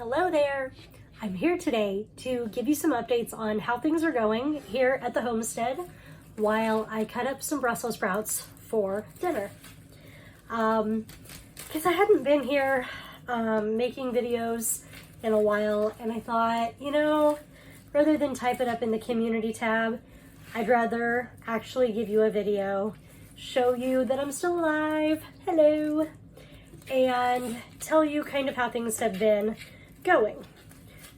Hello there! I'm here today to give you some updates on how things are going here at the homestead while I cut up some Brussels sprouts for dinner. Because I hadn't been here making videos in a while, and I thought, rather than type it up in the community tab, I'd rather actually give you a video, show you that I'm still alive, hello, and tell you kind of how things have been going.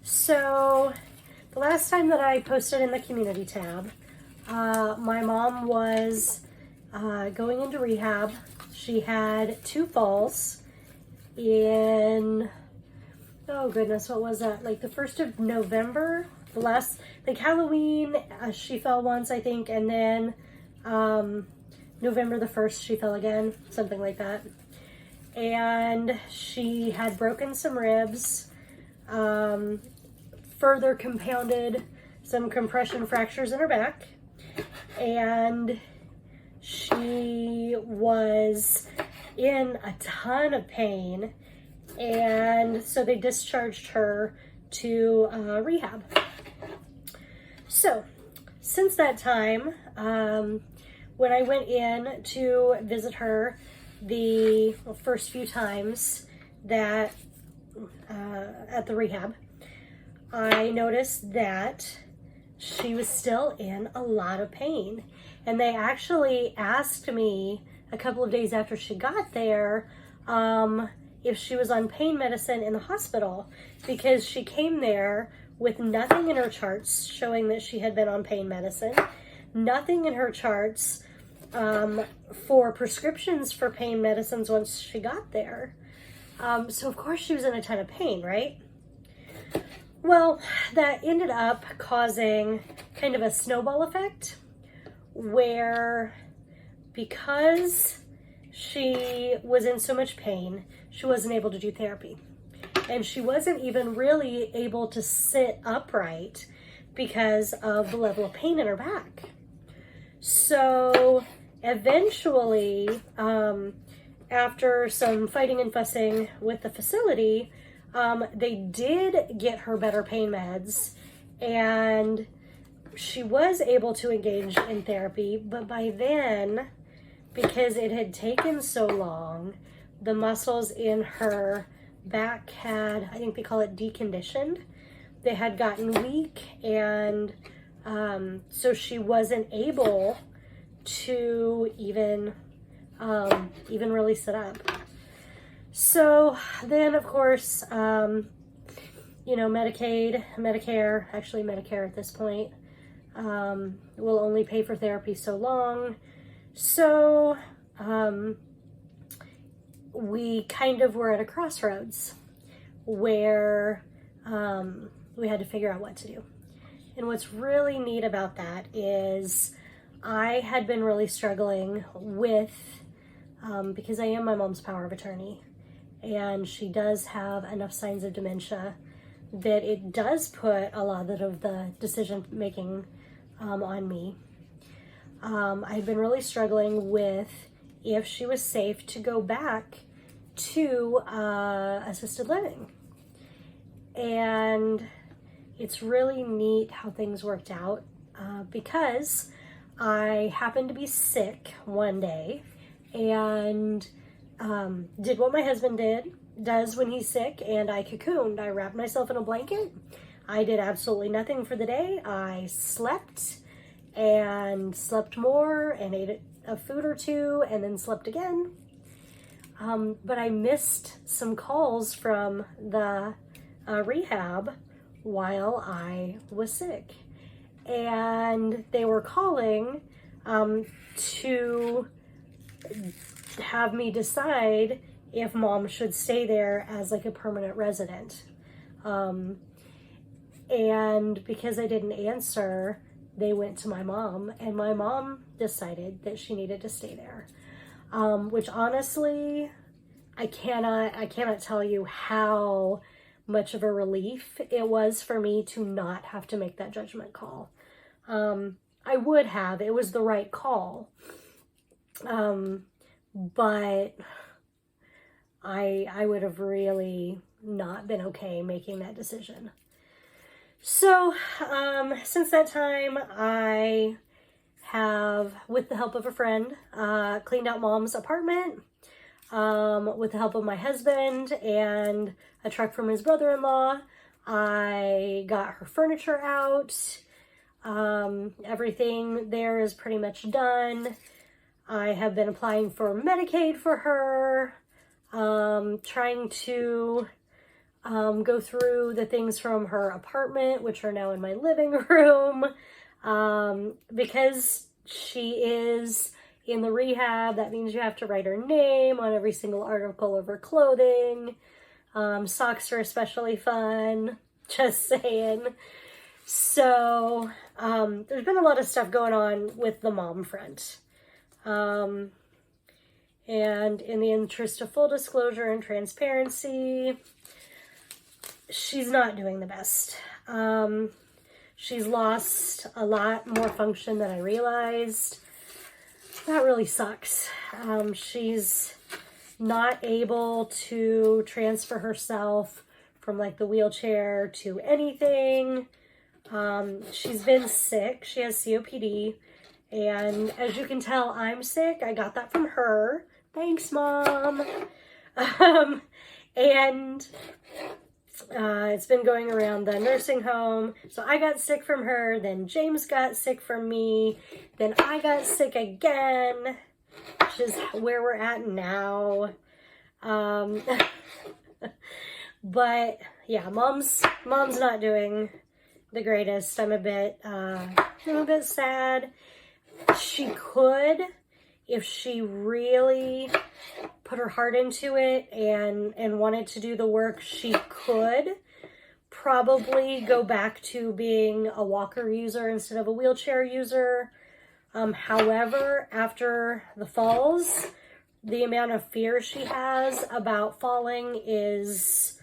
So the last time that I posted in the community tab, my mom was going into rehab. She had 2 falls in, oh goodness, what was that? Like the 1st of November, the last, like Halloween, she fell once, I think, and then November the 1st, she fell again, something like that. And she had broken some ribs, further compounded some compression fractures in her back, and she was in a ton of pain, and so they discharged her to rehab. So since that time, when I went in to visit her the first few times that at the rehab, I noticed that she was still in a lot of pain. And they actually asked me a couple of days after she got there if she was on pain medicine in the hospital, because she came there with nothing in her charts showing that she had been on pain medicine, nothing in her charts for prescriptions for pain medicines once she got there. So of course she was in a ton of pain, right? Well, that ended up causing kind of a snowball effect where, because she was in so much pain, she wasn't able to do therapy. And she wasn't even really able to sit upright because of the level of pain in her back. So eventually, after some fighting and fussing with the facility, they did get her better pain meds, and she was able to engage in therapy. But by then, because it had taken so long, the muscles in her back had, I think they call it deconditioned. They had gotten weak, and so she wasn't able to even really sit up. So then, of course, Medicare, actually Medicare at this point, will only pay for therapy so long. So we kind of were at a crossroads where we had to figure out what to do. And what's really neat about that is I had been really struggling with, because I am my mom's power of attorney, and she does have enough signs of dementia that it does put a lot of the decision making on me. I've been really struggling with if she was safe to go back to assisted living. And it's really neat how things worked out because I happened to be sick one day and did what my husband does when he's sick, and I cocooned. I wrapped myself in a blanket. I did absolutely nothing for the day. I slept and slept more and ate a food or two and then slept again. But I missed some calls from the rehab while I was sick. And they were calling to have me decide if mom should stay there as like a permanent resident. And because I didn't answer, they went to my mom, and my mom decided that she needed to stay there. Which honestly, I cannot tell you how much of a relief it was for me to not have to make that judgment call. I would have, it was the right call. But I would have really not been okay making that decision. So, since that time, I have, with the help of a friend, cleaned out Mom's apartment, with the help of my husband and a truck from his brother-in-law. I got her furniture out. Everything there is pretty much done. I have been applying for Medicaid for her, trying to go through the things from her apartment, which are now in my living room, because she is in the rehab. That means you have to write her name on every single article of her clothing. Socks are especially fun, just saying. So, there's been a lot of stuff going on with the mom front. And in the interest of full disclosure and transparency, she's not doing the best. She's lost a lot more function than I realized. That really sucks. She's not able to transfer herself from like the wheelchair to anything. She's been sick. She has COPD. And as you can tell, I'm sick. I got that from her. Thanks, Mom. And it's been going around the nursing home. So I got sick from her. Then James got sick from me. Then I got sick again, which is where we're at now. But yeah, mom's not doing the greatest. I'm a bit sad. She could, if she really put her heart into it and wanted to do the work, she could probably go back to being a walker user instead of a wheelchair user. However, after the falls, the amount of fear she has about falling is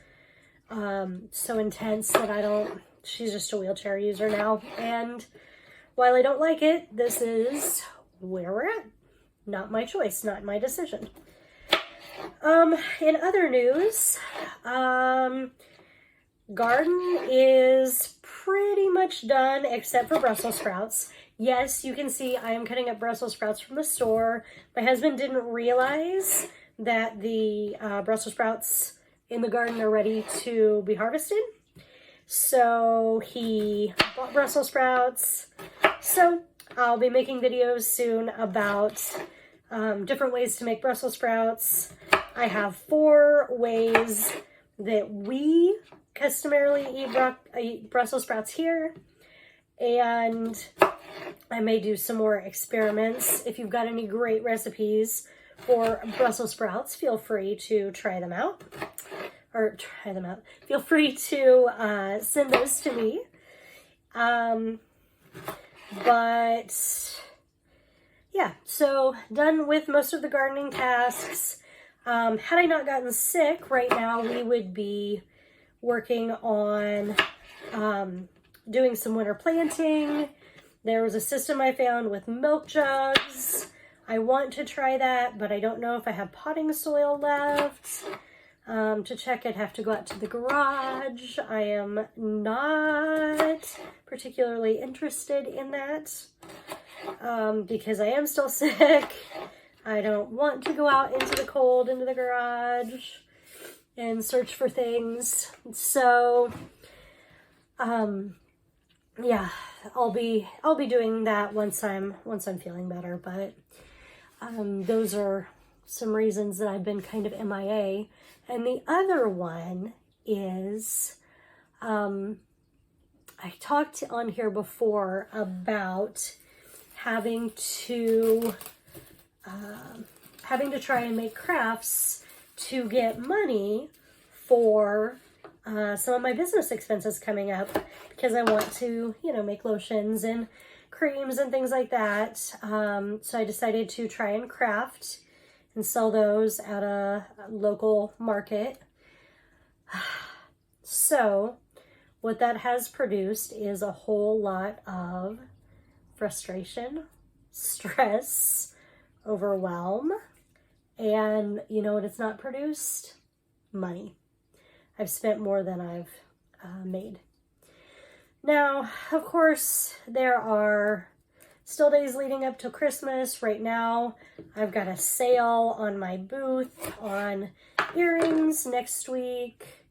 so intense that she's just a wheelchair user now. And while I don't like it, this is where we're at. Not my choice, not my decision. In other news, garden is pretty much done except for Brussels sprouts. Yes, you can see I am cutting up Brussels sprouts from the store. My husband didn't realize that the Brussels sprouts in the garden are ready to be harvested. So he bought Brussels sprouts. So I'll be making videos soon about different ways to make Brussels sprouts. I have 4 ways that we customarily eat Brussels sprouts here. And I may do some more experiments. If you've got any great recipes for Brussels sprouts, feel free to try them out. Feel free to send those to me. But yeah, so done with most of the gardening tasks. Had I not gotten sick, right now we would be working on doing some winter planting. There was a system I found with milk jugs. I want to try that, but I don't know if I have potting soil left. To check, I'd have to go out to the garage. I am not particularly interested in that because I am still sick. I don't want to go out into the cold, into the garage and search for things. So, yeah, I'll be doing that once I'm feeling better. But those are some reasons that I've been kind of MIA. And the other one is, I talked on here before about having to try and make crafts to get money for some of my business expenses coming up, because I want to, make lotions and creams and things like that. So I decided to try and craft and sell those at a local market. So what that has produced is a whole lot of frustration, stress, overwhelm, and you know what it's not produced? Money. I've spent more than I've made. Now, of course, there are still days leading up to Christmas. Right now, I've got a sale on my booth on earrings next week,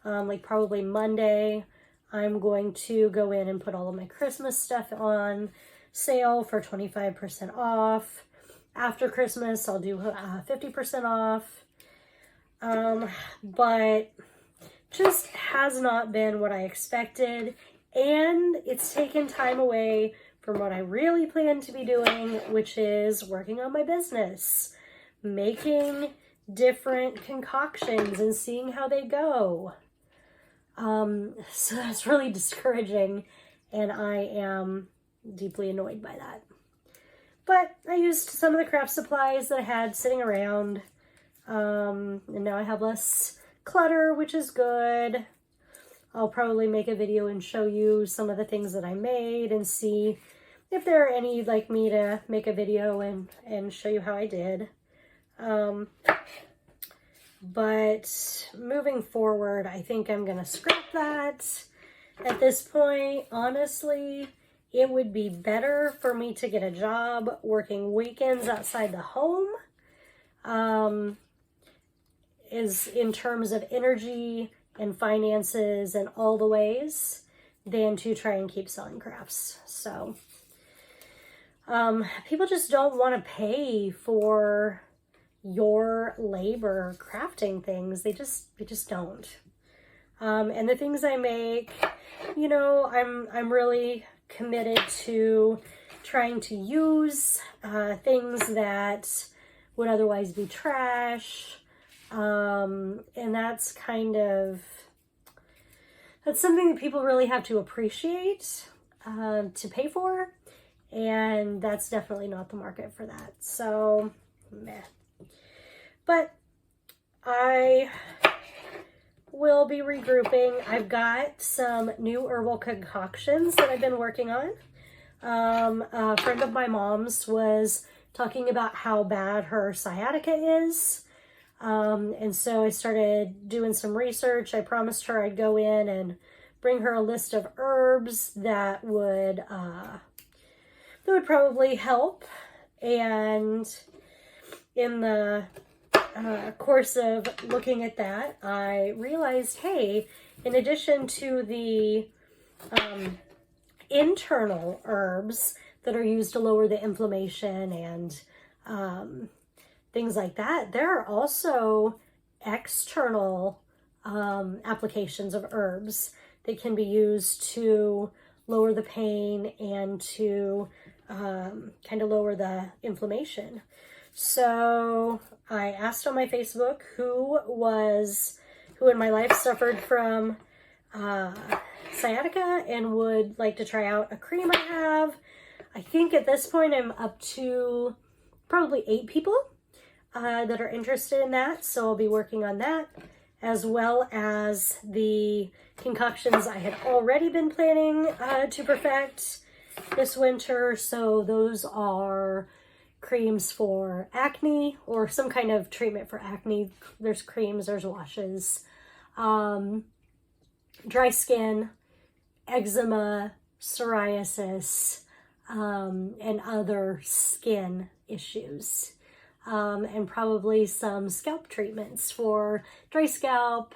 like probably Monday. I'm going to go in and put all of my Christmas stuff on sale for 25% off. After Christmas, I'll do 50% off. But just has not been what I expected, and it's taken time away from what I really plan to be doing, which is working on my business, making different concoctions and seeing how they go. So that's really discouraging, and I am deeply annoyed by that. But I used some of the craft supplies that I had sitting around, and now I have less clutter, which is good. I'll probably make a video and show you some of the things that I made and see if there are any you'd like me to make a video and show you how I did. But moving forward, I think I'm going to scrap that. At this point, honestly, it would be better for me to get a job working weekends outside the home. Is in terms of energy and finances and all the ways, than to try and keep selling crafts. So people just don't want to pay for your labor crafting things. They just don't. And the things I make, you know, I'm really committed to trying to use things that would otherwise be trash. And that's something that people really have to appreciate, to pay for, and that's definitely not the market for that. So, meh. But I will be regrouping. I've got some new herbal concoctions that I've been working on. A friend of my mom's was talking about how bad her sciatica is. And so I started doing some research. I promised her I'd go in and bring her a list of herbs that would probably help. And in the course of looking at that, I realized, hey, in addition to the internal herbs that are used to lower the inflammation and things like that, there are also external applications of herbs that can be used to lower the pain and to kind of lower the inflammation. So I asked on my Facebook who in my life suffered from sciatica and would like to try out a cream I have. I think at this point I'm up to probably 8 people that are interested in that. So I'll be working on that, as well as the concoctions I had already been planning to perfect this winter. So those are creams for acne, or some kind of treatment for acne. There's creams, there's washes, dry skin, eczema, psoriasis, and other skin issues. And probably some scalp treatments for dry scalp,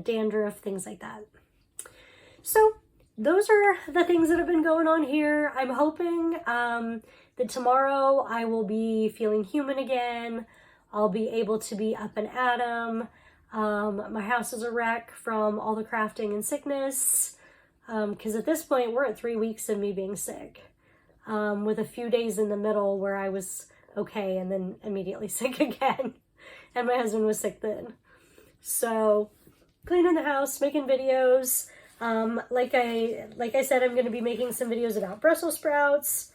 dandruff, things like that. So those are the things that have been going on here. I'm hoping that tomorrow I will be feeling human again. I'll be able to be up and at 'em. My house is a wreck from all the crafting and sickness, because at this point we're at 3 weeks of me being sick, with a few days in the middle where I was okay and then immediately sick again, and my husband was sick then. So cleaning the house, making videos. Like I said, I'm going to be making some videos about Brussels sprouts.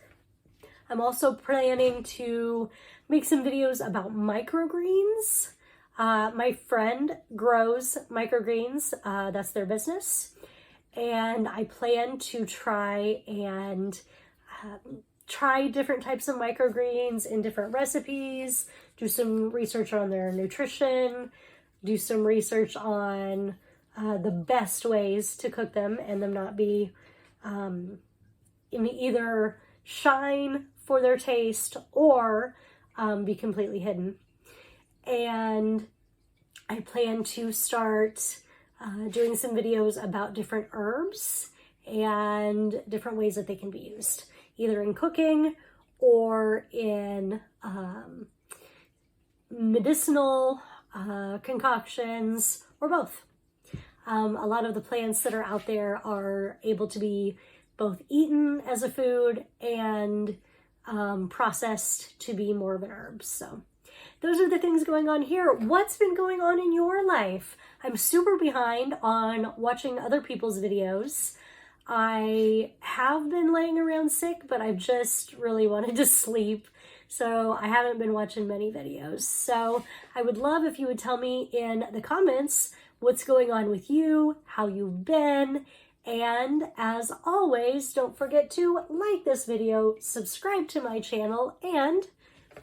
I'm also planning to make some videos about microgreens. My friend grows microgreens. That's their business. And I plan to try different types of microgreens in different recipes, do some research on their nutrition, do some research on the best ways to cook them and them not be either shine for their taste or be completely hidden. And I plan to start doing some videos about different herbs and different ways that they can be used, either in cooking or in medicinal concoctions, or both. A lot of the plants that are out there are able to be both eaten as a food and processed to be more of an herb. So those are the things going on here. What's been going on in your life? I'm super behind on watching other people's videos. I have been laying around sick, but I've just really wanted to sleep. So I haven't been watching many videos. So I would love if you would tell me in the comments what's going on with you, how you've been, and as always, don't forget to like this video, subscribe to my channel, and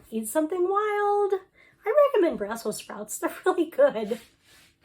eat something wild. I recommend Brussels sprouts. They're really good.